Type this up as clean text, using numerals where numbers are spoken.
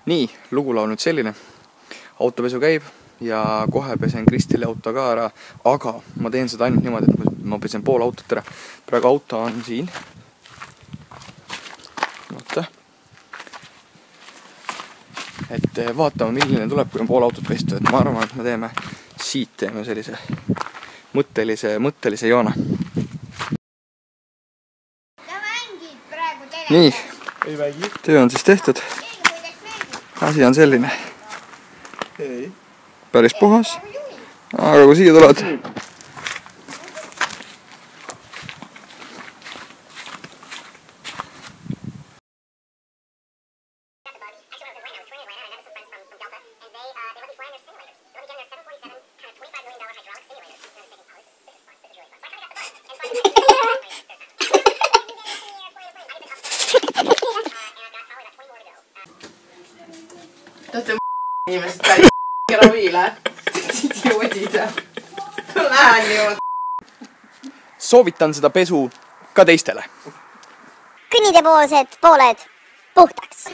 Nii, lugu on nüüd selline. Autopesu käib ja kohe pesen Kristile auto ka ära, aga ma teen seda ainult niimoodi, et ma pesen pool autot ära. Praegu auto on siin. Vaata. Et vaatame, milline tuleb, kui on pool autot pestu. Et ma arvan, et me teeme siit sellise mõttelise joone. Nii, töö on siis tehtud. Asi on selline. Päris puhas. Aga kui siia tuled, Tahate inimesed päris raviile. Idioodid. Lähen niimoodi. soovitan seda pesu ka teistele. Kõnnidepoolsed pooled puhtaks.